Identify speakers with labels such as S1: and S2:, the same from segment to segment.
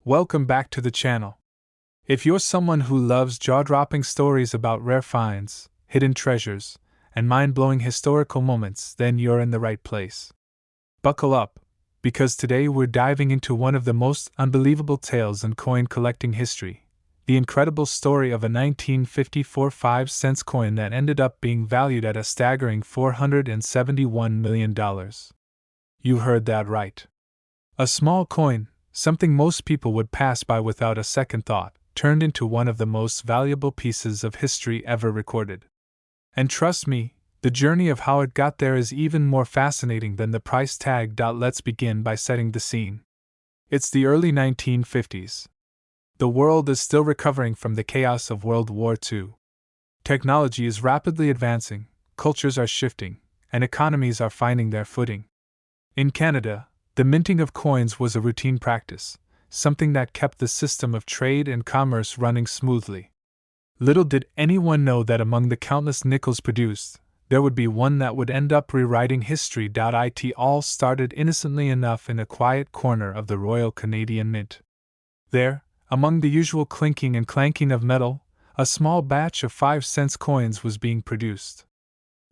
S1: Welcome back to the channel. If you're someone who loves jaw-dropping stories about rare finds, hidden treasures, and mind-blowing historical moments, then you're in the right place. Buckle up, because today we're diving into one of the most unbelievable tales in coin collecting history, the incredible story of a 1954 5-cent coin that ended up being valued at a staggering $471 million. You heard that right. A small coin, something most people would pass by without a second thought, turned into one of the most valuable pieces of history ever recorded. And trust me, the journey of how it got there is even more fascinating than the price tag. Let's begin by setting the scene. It's the early 1950s. The world is still recovering from the chaos of World War II. Technology is rapidly advancing, cultures are shifting, and economies are finding their footing. In Canada, the minting of coins was a routine practice, something that kept the system of trade and commerce running smoothly. Little did anyone know that among the countless nickels produced, there would be one that would end up rewriting history. It all started innocently enough in a quiet corner of the Royal Canadian Mint. There, among the usual clinking and clanking of metal, a small batch of 5-cent coins was being produced.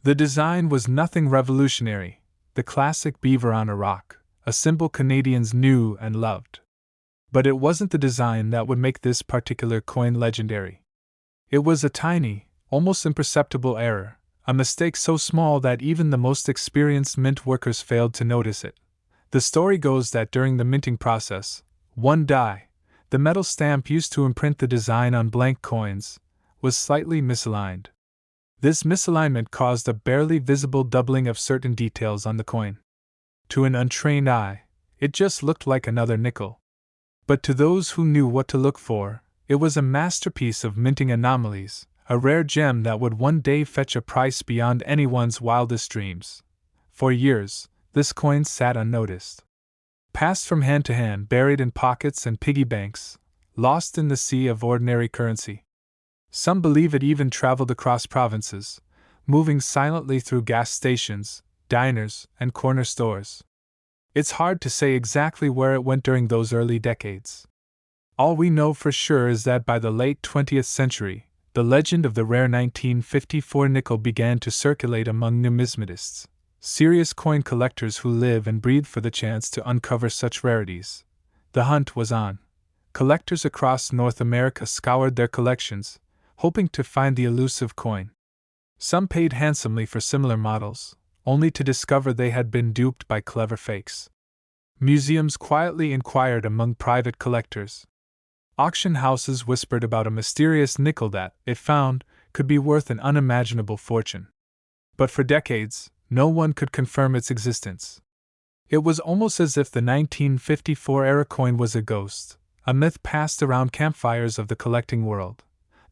S1: The design was nothing revolutionary, the classic beaver on a rock, a symbol Canadians knew and loved. But it wasn't the design that would make this particular coin legendary. It was a tiny, almost imperceptible error, a mistake so small that even the most experienced mint workers failed to notice it. The story goes that during the minting process, one die, the metal stamp used to imprint the design on blank coins, was slightly misaligned. This misalignment caused a barely visible doubling of certain details on the coin. To an untrained eye, it just looked like another nickel. But to those who knew what to look for, it was a masterpiece of minting anomalies, a rare gem that would one day fetch a price beyond anyone's wildest dreams. For years, this coin sat unnoticed. Passed from hand to hand, buried in pockets and piggy banks, lost in the sea of ordinary currency. Some believe it even traveled across provinces, moving silently through gas stations, diners, and corner stores. It's hard to say exactly where it went during those early decades. All we know for sure is that by the late 20th century, the legend of the rare 1954 nickel began to circulate among numismatists, serious coin collectors who live and breathe for the chance to uncover such rarities. The hunt was on. Collectors across North America scoured their collections, hoping to find the elusive coin. Some paid handsomely for similar models, only to discover they had been duped by clever fakes. Museums quietly inquired among private collectors. Auction houses whispered about a mysterious nickel that, if found, could be worth an unimaginable fortune. But for decades, no one could confirm its existence. It was almost as if the 1954-era coin was a ghost, a myth passed around campfires of the collecting world.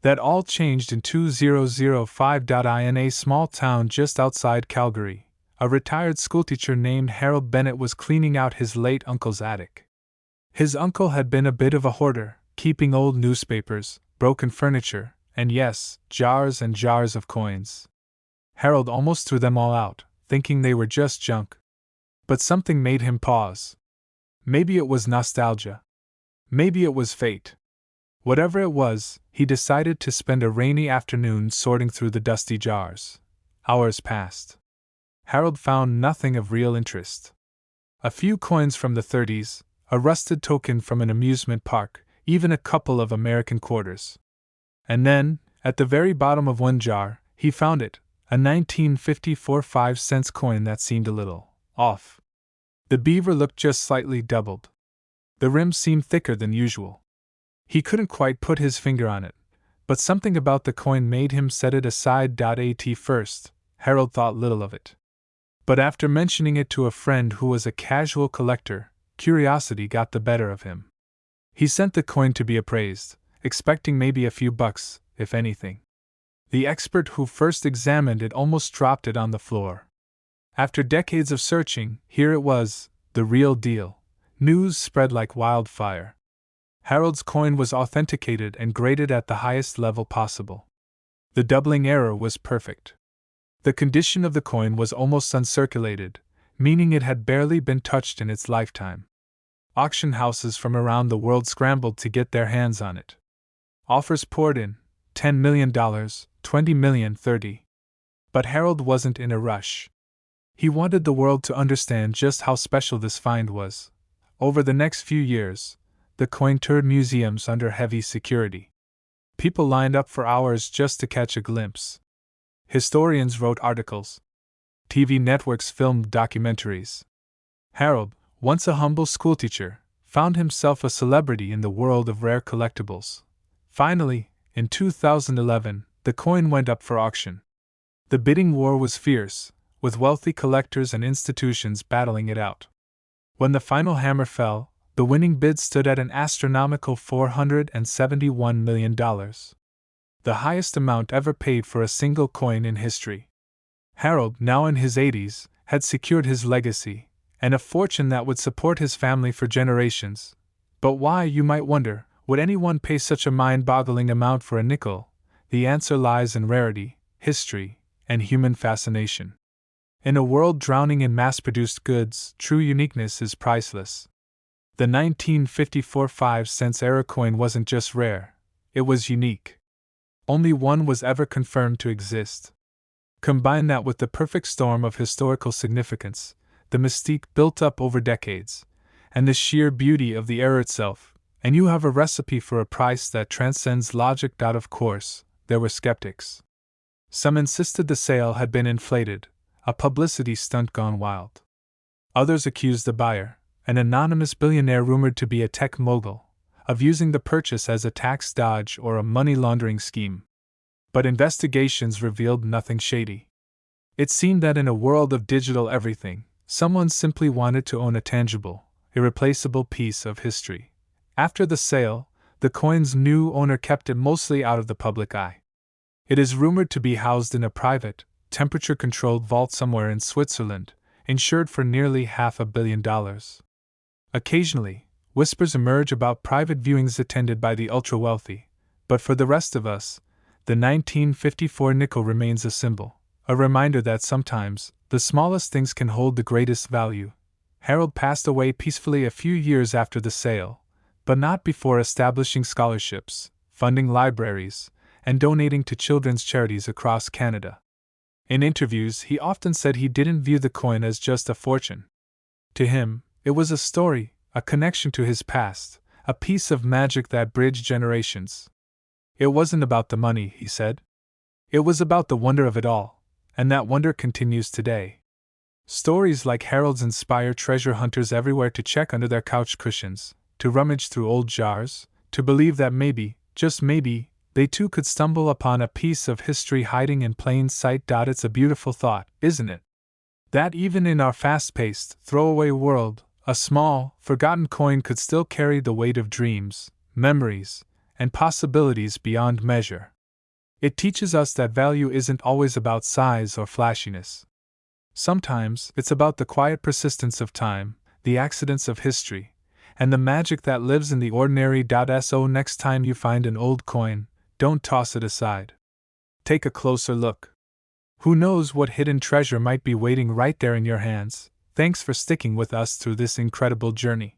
S1: That all changed in 2005. In a small town just outside Calgary, a retired schoolteacher named Harold Bennett was cleaning out his late uncle's attic. His uncle had been a bit of a hoarder, keeping old newspapers, broken furniture, and yes, jars and jars of coins. Harold almost threw them all out, thinking they were just junk. But something made him pause. Maybe it was nostalgia. Maybe it was fate. Whatever it was, he decided to spend a rainy afternoon sorting through the dusty jars. Hours passed. Harold found nothing of real interest. A few coins from the 30s, a rusted token from an amusement park, even a couple of American quarters. And then, at the very bottom of one jar, he found it, a 1954 5-cent coin that seemed a little off. The beaver looked just slightly doubled. The rim seemed thicker than usual. He couldn't quite put his finger on it, but something about the coin made him set it aside. At first, Harold thought little of it. But after mentioning it to a friend who was a casual collector, curiosity got the better of him. He sent the coin to be appraised, expecting maybe a few bucks, if anything. The expert who first examined it almost dropped it on the floor. After decades of searching, here it was, the real deal. News spread like wildfire. Harold's coin was authenticated and graded at the highest level possible. The doubling error was perfect. The condition of the coin was almost uncirculated, meaning it had barely been touched in its lifetime. Auction houses from around the world scrambled to get their hands on it. Offers poured in, $10 million, $20 million, $30. But Harold wasn't in a rush. He wanted the world to understand just how special this find was. Over the next few years, the coin toured museums under heavy security. People lined up for hours just to catch a glimpse. Historians wrote articles. TV networks filmed documentaries. Harold, once a humble schoolteacher, found himself a celebrity in the world of rare collectibles. Finally, in 2011, the coin went up for auction. The bidding war was fierce, with wealthy collectors and institutions battling it out. When the final hammer fell, the winning bid stood at an astronomical $471 million. The highest amount ever paid for a single coin in history. Harold, now in his 80s, had secured his legacy, and a fortune that would support his family for generations. But why, you might wonder, would anyone pay such a mind-boggling amount for a nickel? The answer lies in rarity, history, and human fascination. In a world drowning in mass-produced goods, true uniqueness is priceless. The 1954 5-cent era coin wasn't just rare, it was unique. Only one was ever confirmed to exist. Combine that with the perfect storm of historical significance, the mystique built up over decades, and the sheer beauty of the era itself, and you have a recipe for a price that transcends logic. Of course, there were skeptics. Some insisted the sale had been inflated, a publicity stunt gone wild. Others accused the buyer, an anonymous billionaire rumored to be a tech mogul, of using the purchase as a tax dodge or a money laundering scheme. But investigations revealed nothing shady. It seemed that in a world of digital everything, someone simply wanted to own a tangible, irreplaceable piece of history. After the sale, the coin's new owner kept it mostly out of the public eye. It is rumored to be housed in a private, temperature-controlled vault somewhere in Switzerland, insured for nearly $500 million. Occasionally, whispers emerge about private viewings attended by the ultra-wealthy, but for the rest of us, the 1954 nickel remains a symbol, a reminder that sometimes, the smallest things can hold the greatest value. Harold passed away peacefully a few years after the sale, but not before establishing scholarships, funding libraries, and donating to children's charities across Canada. In interviews, he often said he didn't view the coin as just a fortune. To him, it was a story, a connection to his past, a piece of magic that bridged generations. It wasn't about the money, he said. It was about the wonder of it all, and that wonder continues today. Stories like Harold's inspire treasure hunters everywhere to check under their couch cushions, to rummage through old jars, to believe that maybe, just maybe, they too could stumble upon a piece of history hiding in plain sight. It's a beautiful thought, isn't it? That even in our fast-paced, throwaway world, a small, forgotten coin could still carry the weight of dreams, memories, and possibilities beyond measure. It teaches us that value isn't always about size or flashiness. Sometimes it's about the quiet persistence of time, the accidents of history, and the magic that lives in the ordinary. So next time you find an old coin, don't toss it aside. Take a closer look. Who knows what hidden treasure might be waiting right there in your hands. Thanks for sticking with us through this incredible journey.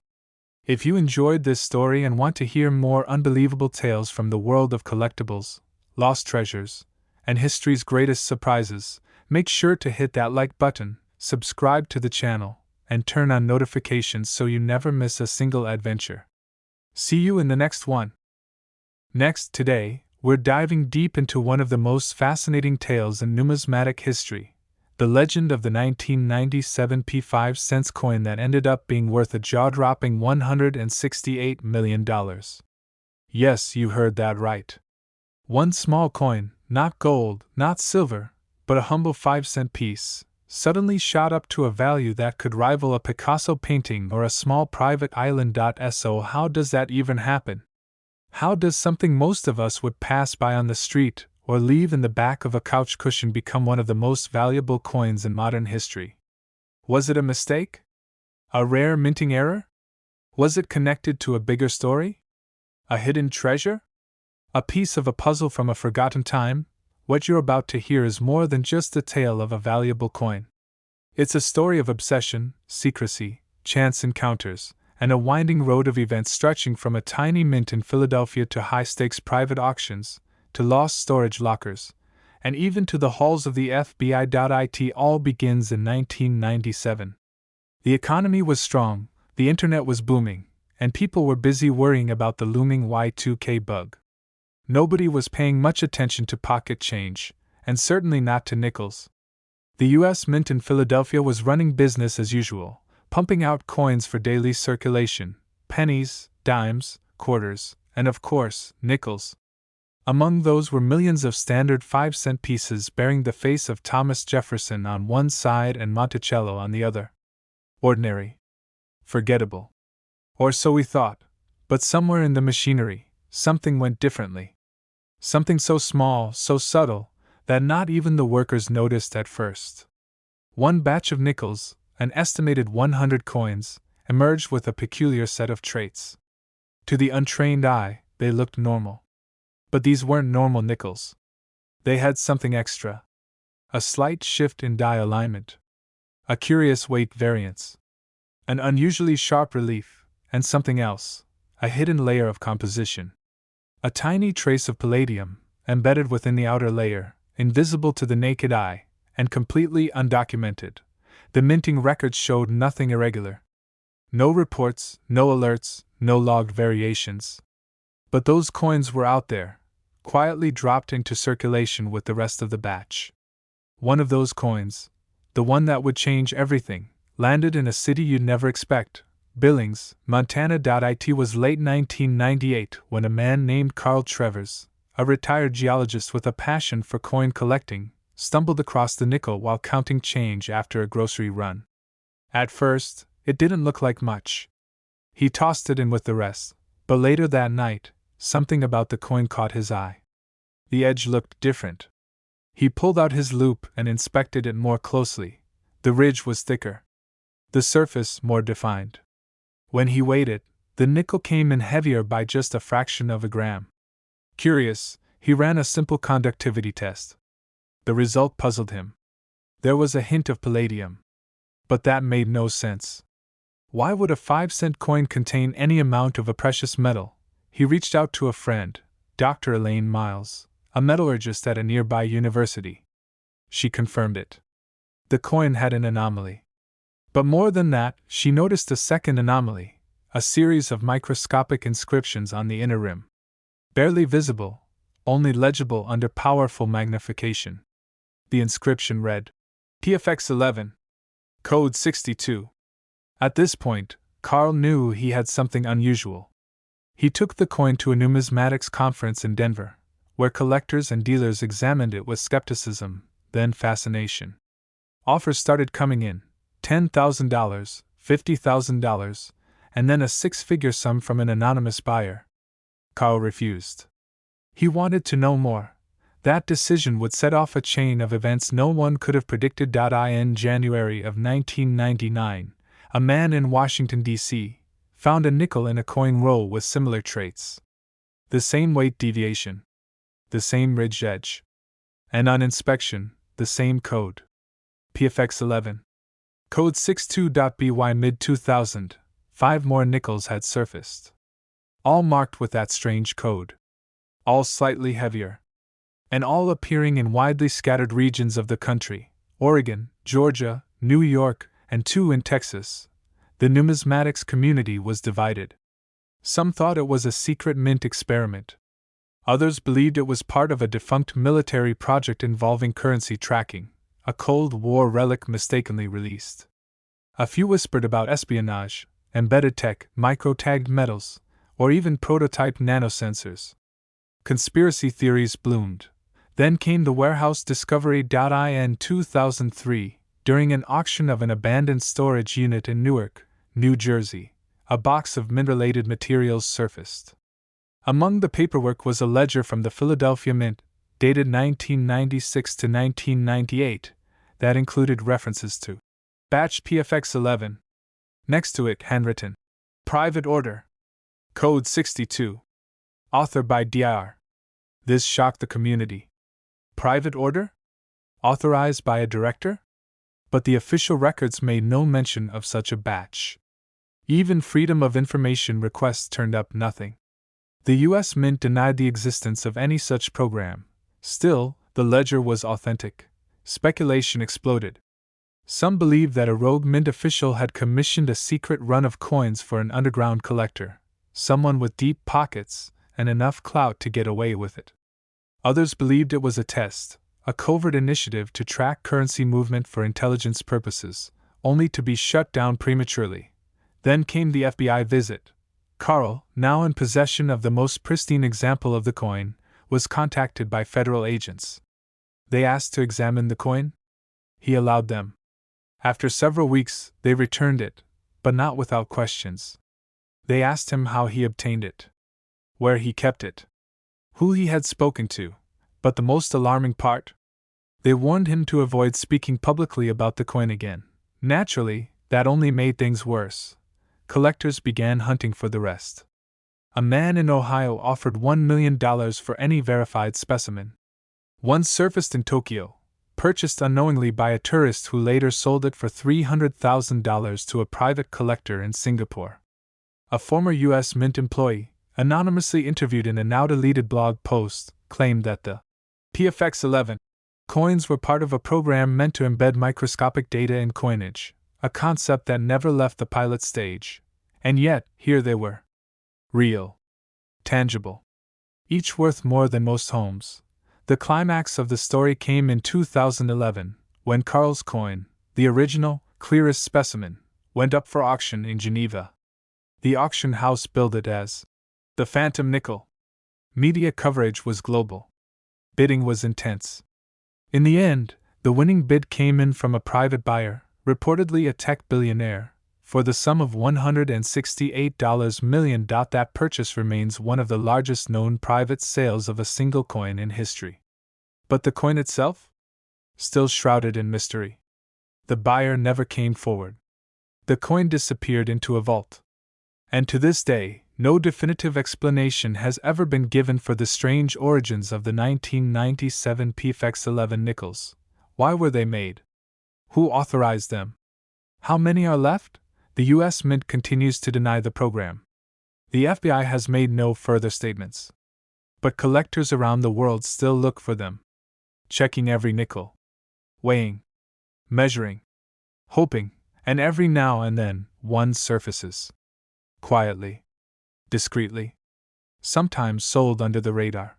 S1: If you enjoyed this story and want to hear more unbelievable tales from the world of collectibles, lost treasures, and history's greatest surprises, make sure to hit that like button, subscribe to the channel, and turn on notifications so you never miss a single adventure. See you in the next one. Next, today, we're diving deep into one of the most fascinating tales in numismatic history, the legend of the 1997 P5 coin that ended up being worth a jaw-dropping $168 million. Yes, you heard that right. One small coin, not gold, not silver, but a humble 5-cent piece, suddenly shot up to a value that could rival a Picasso painting or a small private island. So how does that even happen? How does something most of us would pass by on the street or leave in the back of a couch cushion become one of the most valuable coins in modern history? Was it a mistake? A rare minting error? Was it connected to a bigger story? A hidden treasure? A piece of a puzzle from a forgotten time? What you're about to hear is more than just the tale of a valuable coin. It's a story of obsession, secrecy, chance encounters, and a winding road of events stretching from a tiny mint in Philadelphia to high-stakes private auctions, to lost storage lockers, and even to the halls of the FBI. It all begins in 1997. The economy was strong, the internet was booming, and people were busy worrying about the looming Y2K bug. Nobody was paying much attention to pocket change, and certainly not to nickels. The U.S. Mint in Philadelphia was running business as usual, pumping out coins for daily circulation, pennies, dimes, quarters, and of course, nickels. Among those were millions of standard 5-cent pieces bearing the face of Thomas Jefferson on one side and Monticello on the other. Ordinary. Forgettable. Or so we thought, but somewhere in the machinery, something went differently. Something so small, so subtle, that not even the workers noticed at first. One batch of nickels, an estimated 100 coins, emerged with a peculiar set of traits. To the untrained eye, they looked normal. But these weren't normal nickels. They had something extra. A slight shift in die alignment. A curious weight variance. An unusually sharp relief, and something else, a hidden layer of composition. A tiny trace of palladium, embedded within the outer layer, invisible to the naked eye, and completely undocumented. The minting records showed nothing irregular. No reports, no alerts, no logged variations. But those coins were out there, quietly dropped into circulation with the rest of the batch. One of those coins, the one that would change everything, landed in a city you'd never expect, Billings, Montana. It was late 1998 when a man named Carl Trevors, a retired geologist with a passion for coin collecting, stumbled across the nickel while counting change after a grocery run. At first, it didn't look like much. He tossed it in with the rest, but later that night, something about the coin caught his eye. The edge looked different. He pulled out his loupe and inspected it more closely. The ridge was thicker. The surface more defined. When he weighed it, the nickel came in heavier by just a fraction of a gram. Curious, he ran a simple conductivity test. The result puzzled him. There was a hint of palladium. But that made no sense. Why would a 5-cent coin contain any amount of a precious metal? He reached out to a friend, Dr. Elaine Miles, a metallurgist at a nearby university. She confirmed it. The coin had an anomaly. But more than that, she noticed a second anomaly, a series of microscopic inscriptions on the inner rim. Barely visible, only legible under powerful magnification. The inscription read, PFX 11. Code 62. At this point, Carl knew he had something unusual. He took the coin to a numismatics conference in Denver, where collectors and dealers examined it with skepticism, then fascination. Offers started coming in, $10,000, $50,000, and then a 6-figure sum from an anonymous buyer. Carl refused. He wanted to know more. That decision would set off a chain of events no one could have predicted. In January of 1999, a man in Washington, D.C., found a nickel in a coin roll with similar traits. The same weight deviation. The same ridge edge. And on inspection, the same code. PFX 11. Code 62.by mid-2000, 5 more nickels had surfaced. All marked with that strange code. All slightly heavier. And all appearing in widely scattered regions of the country, Oregon, Georgia, New York, and 2 in Texas. The numismatics community was divided. Some thought it was a secret mint experiment. Others believed it was part of a defunct military project involving currency tracking, a Cold War relic mistakenly released. A few whispered about espionage, embedded tech, micro-tagged metals, or even prototype nanosensors. Conspiracy theories bloomed. Then came the warehouse discovery. In 2003, during an auction of an abandoned storage unit in Newark, New Jersey, a box of mint-related materials surfaced. Among the paperwork was a ledger from the Philadelphia Mint, dated 1996 to 1998, that included references to batch PFX 11. Next to it, handwritten, Private Order. Code 62. Author by Dr. This shocked the community. Private order? Authorized by a director? But the official records made no mention of such a batch. Even Freedom of Information requests turned up nothing. The U.S. Mint denied the existence of any such program. Still, the ledger was authentic. Speculation exploded. Some believed that a rogue mint official had commissioned a secret run of coins for an underground collector, someone with deep pockets and enough clout to get away with it. Others believed it was a test, a covert initiative to track currency movement for intelligence purposes, only to be shut down prematurely. Then came the FBI visit. Carl, now in possession of the most pristine example of the coin, was contacted by federal agents. They asked to examine the coin. He allowed them. After several weeks, they returned it, but not without questions. They asked him how he obtained it, where he kept it, who he had spoken to, but the most alarming part? They warned him to avoid speaking publicly about the coin again. Naturally, that only made things worse. Collectors began hunting for the rest. A man in Ohio offered $1 million for any verified specimen. One surfaced in Tokyo, purchased unknowingly by a tourist who later sold it for $300,000 to a private collector in Singapore. A former U.S. Mint employee, anonymously interviewed in a now-deleted blog post, claimed that the PFX-11 coins were part of a program meant to embed microscopic data in coinage, a concept that never left the pilot stage. And yet, here they were. Real. Tangible. Each worth more than most homes. The climax of the story came in 2011, when Carl's coin, the original, clearest specimen, went up for auction in Geneva. The auction house billed it as the Phantom Nickel. Media coverage was global. Bidding was intense. In the end, the winning bid came in from a private buyer, reportedly a tech billionaire, for the sum of $168 million. That purchase remains one of the largest known private sales of a single coin in history. But the coin itself? Still shrouded in mystery. The buyer never came forward. The coin disappeared into a vault. And to this day, no definitive explanation has ever been given for the strange origins of the 1997 PFX-11 nickels. Why were they made? Who authorized them? How many are left? The U.S. Mint continues to deny the program. The FBI has made no further statements. But collectors around the world still look for them. Checking every nickel. Weighing. Measuring. Hoping, and every now and then, one surfaces. Quietly. Discreetly. Sometimes sold under the radar.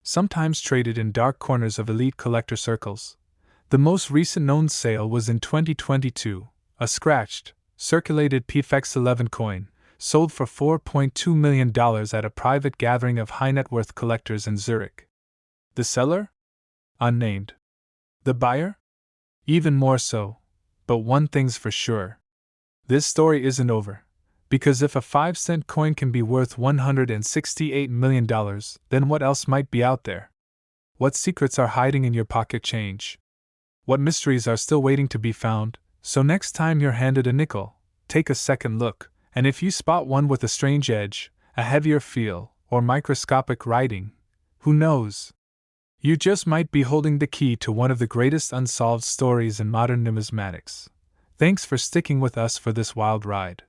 S1: Sometimes traded in dark corners of elite collector circles. The most recent known sale was in 2022, a scratched, circulated PFX-11 coin, sold for $4.2 million at a private gathering of high-net-worth collectors in Zurich. The seller? Unnamed. The buyer? Even more so. But one thing's for sure. This story isn't over. Because if a 5-cent coin can be worth $168 million, then what else might be out there? What secrets are hiding in your pocket change? What mysteries are still waiting to be found? So next time you're handed a nickel, take a second look, and if you spot one with a strange edge, a heavier feel, or microscopic writing, who knows? You just might be holding the key to one of the greatest unsolved stories in modern numismatics. Thanks for sticking with us for this wild ride.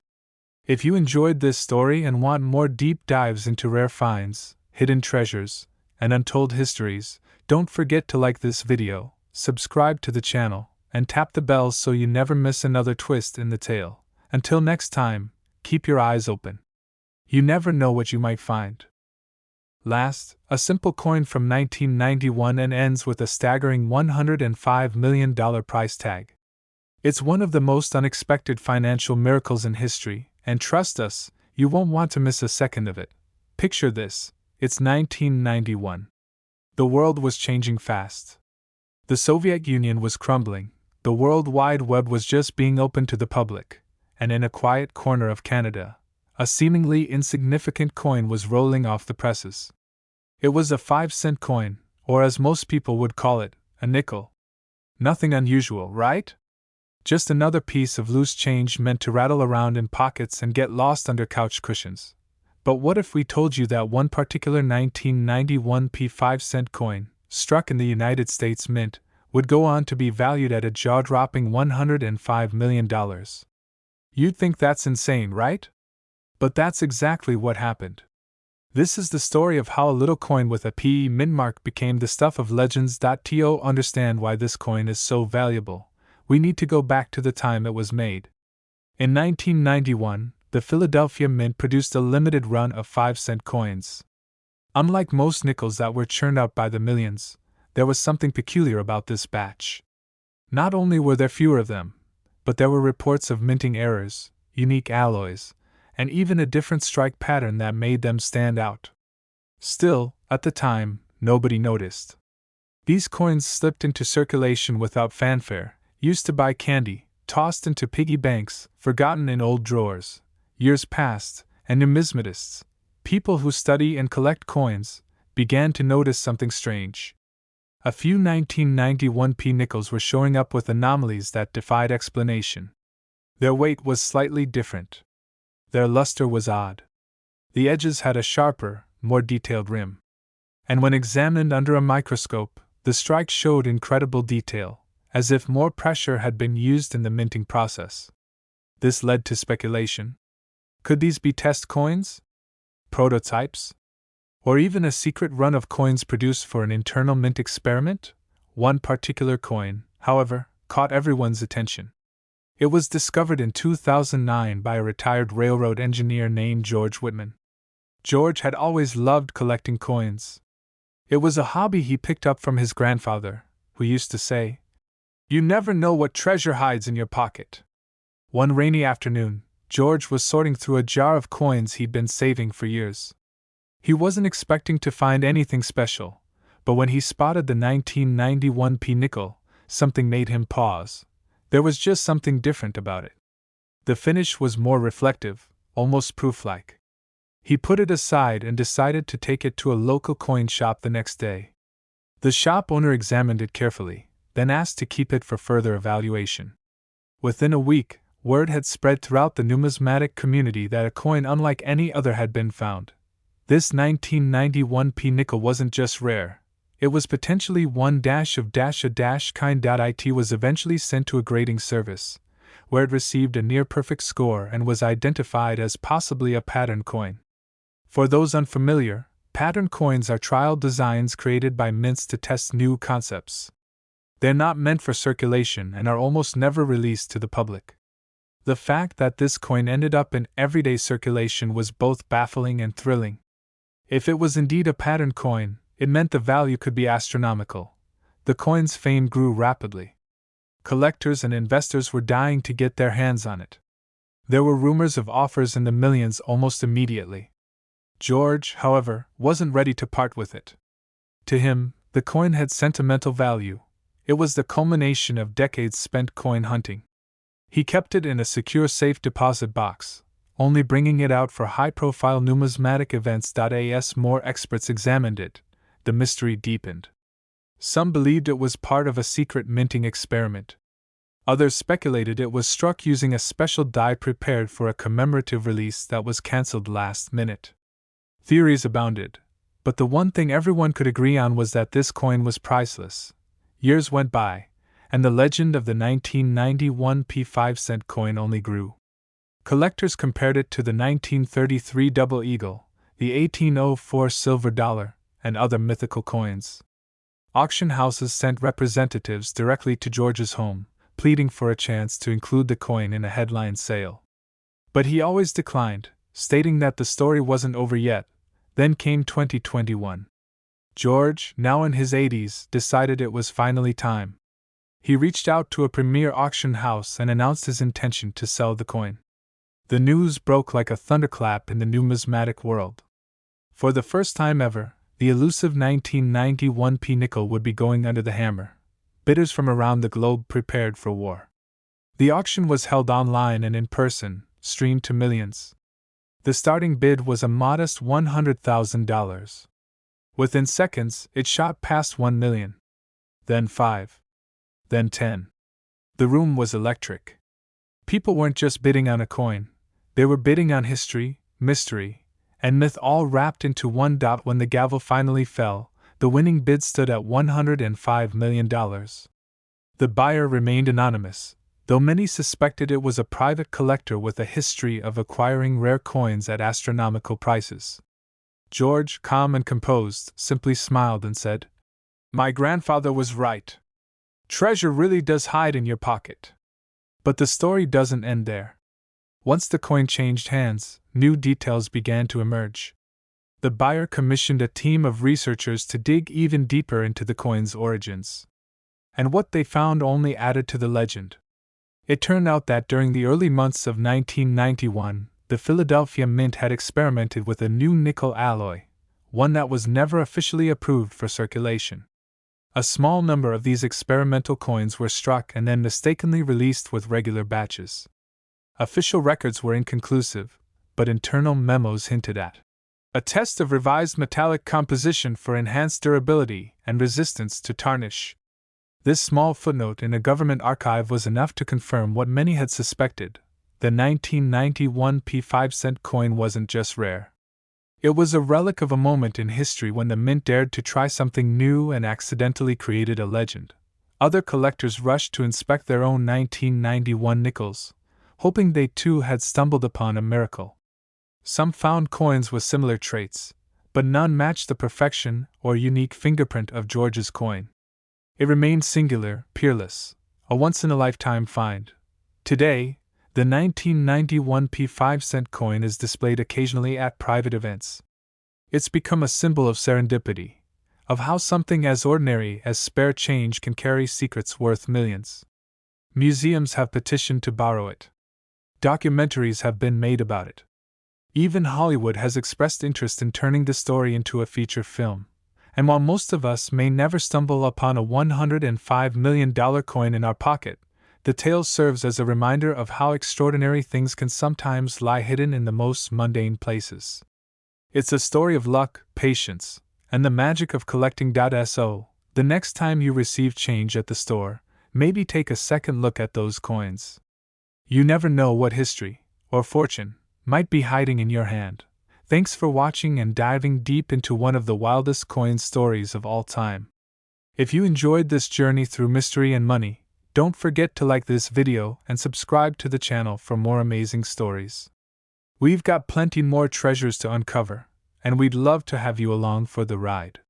S1: If you enjoyed this story and want more deep dives into rare finds, hidden treasures, and untold histories, don't forget to like this video, subscribe to the channel, and tap the bell so you never miss another twist in the tale. Until next time, keep your eyes open. You never know what you might find. Last, a simple coin from 1991 and ends with a staggering $105 million price tag. It's one of the most unexpected financial miracles in history, and trust us, you won't want to miss a second of it. Picture this, it's 1991. The world was changing fast. The Soviet Union was crumbling, the World Wide Web was just being opened to the public, and in a quiet corner of Canada, a seemingly insignificant coin was rolling off the presses. It was a 5-cent coin, or as most people would call it, a nickel. Nothing unusual, right? Just another piece of loose change meant to rattle around in pockets and get lost under couch cushions. But what if we told you that one particular 1991 5-cent coin, struck in the United States Mint, would go on to be valued at a jaw-dropping $105 million? You'd think that's insane, right? But that's exactly what happened. This is the story of how a little coin with a PE mint mark became the stuff of legends. To understand why this coin is so valuable, we need to go back to the time it was made. In 1991, the Philadelphia Mint produced a limited run of 5-cent coins. Unlike most nickels that were churned out by the millions, there was something peculiar about this batch. Not only were there fewer of them, but there were reports of minting errors, unique alloys, and even a different strike pattern that made them stand out. Still, at the time, nobody noticed. These coins slipped into circulation without fanfare, used to buy candy, tossed into piggy banks, forgotten in old drawers. Years passed, and numismatists, people who study and collect coins, began to notice something strange. A few 1991 P nickels were showing up with anomalies that defied explanation. Their weight was slightly different. Their luster was odd. The edges had a sharper, more detailed rim. And when examined under a microscope, the strikes showed incredible detail, as if more pressure had been used in the minting process. This led to speculation. Could these be test coins? Prototypes? Or even a secret run of coins produced for an internal mint experiment? One particular coin, however, caught everyone's attention. It was discovered in 2009 by a retired railroad engineer named George Whitman. George had always loved collecting coins. It was a hobby he picked up from his grandfather, who used to say, "You never know what treasure hides in your pocket." One rainy afternoon, George was sorting through a jar of coins he'd been saving for years. He wasn't expecting to find anything special, but when he spotted the 1991 P nickel, something made him pause. There was just something different about it. The finish was more reflective, almost proof-like. He put it aside and decided to take it to a local coin shop the next day. The shop owner examined it carefully, then asked to keep it for further evaluation. Within a week, word had spread throughout the numismatic community that a coin unlike any other had been found. This 1991 P nickel wasn't just rare. It was potentially one of kind. It was eventually sent to a grading service, where it received a near-perfect score and was identified as possibly a pattern coin. For those unfamiliar, pattern coins are trial designs created by mints to test new concepts. They're not meant for circulation and are almost never released to the public. The fact that this coin ended up in everyday circulation was both baffling and thrilling. If it was indeed a pattern coin, it meant the value could be astronomical. The coin's fame grew rapidly. Collectors and investors were dying to get their hands on it. There were rumors of offers in the millions almost immediately. George, however, wasn't ready to part with it. To him, the coin had sentimental value. It was the culmination of decades spent coin hunting. He kept it in a secure safe deposit box, only bringing it out for high-profile numismatic events. As more experts examined it, the mystery deepened. Some believed it was part of a secret minting experiment. Others speculated it was struck using a special die prepared for a commemorative release that was cancelled last minute. Theories abounded, but the one thing everyone could agree on was that this coin was priceless. Years went by, and the legend of the 1991 P 5-cent coin only grew. Collectors compared it to the 1933 Double Eagle, the 1804 silver dollar, and other mythical coins. Auction houses sent representatives directly to George's home, pleading for a chance to include the coin in a headline sale. But he always declined, stating that the story wasn't over yet. Then came 2021. George, now in his 80s, decided it was finally time. He reached out to a premier auction house and announced his intention to sell the coin. The news broke like a thunderclap in the numismatic world. For the first time ever, the elusive 1991 P nickel would be going under the hammer. Bidders from around the globe prepared for war. The auction was held online and in person, streamed to millions. The starting bid was a modest $100,000. Within seconds, it shot past 1 million. Then 5. Then 10. The room was electric. People weren't just bidding on a coin, they were bidding on history, mystery, and myth all wrapped into one. When the gavel finally fell, the winning bid stood at $105 million. The buyer remained anonymous, though many suspected it was a private collector with a history of acquiring rare coins at astronomical prices. George, calm and composed, simply smiled and said, "My grandfather was right. Treasure really does hide in your pocket." But the story doesn't end there. Once the coin changed hands, new details began to emerge. The buyer commissioned a team of researchers to dig even deeper into the coin's origins. And what they found only added to the legend. It turned out that during the early months of 1991, the Philadelphia Mint had experimented with a new nickel alloy, one that was never officially approved for circulation. A small number of these experimental coins were struck and then mistakenly released with regular batches. Official records were inconclusive, but internal memos hinted at a test of revised metallic composition for enhanced durability and resistance to tarnish. This small footnote in a government archive was enough to confirm what many had suspected. The 1991 P5-cent coin wasn't just rare. It was a relic of a moment in history when the Mint dared to try something new and accidentally created a legend. Other collectors rushed to inspect their own 1991 nickels, hoping they too had stumbled upon a miracle. Some found coins with similar traits, but none matched the perfection or unique fingerprint of George's coin. It remained singular, peerless, a once-in-a-lifetime find. Today, the 1991 P5-cent coin is displayed occasionally at private events. It's become a symbol of serendipity, of how something as ordinary as spare change can carry secrets worth millions. Museums have petitioned to borrow it. Documentaries have been made about it. Even Hollywood has expressed interest in turning the story into a feature film. And while most of us may never stumble upon a $105 million coin in our pocket, the tale serves as a reminder of how extraordinary things can sometimes lie hidden in the most mundane places. It's a story of luck, patience, and the magic of collecting. So, the next time you receive change at the store, maybe take a second look at those coins. You never know what history, or fortune, might be hiding in your hand. Thanks for watching and diving deep into one of the wildest coin stories of all time. If you enjoyed this journey through mystery and money, don't forget to like this video and subscribe to the channel for more amazing stories. We've got plenty more treasures to uncover, and we'd love to have you along for the ride.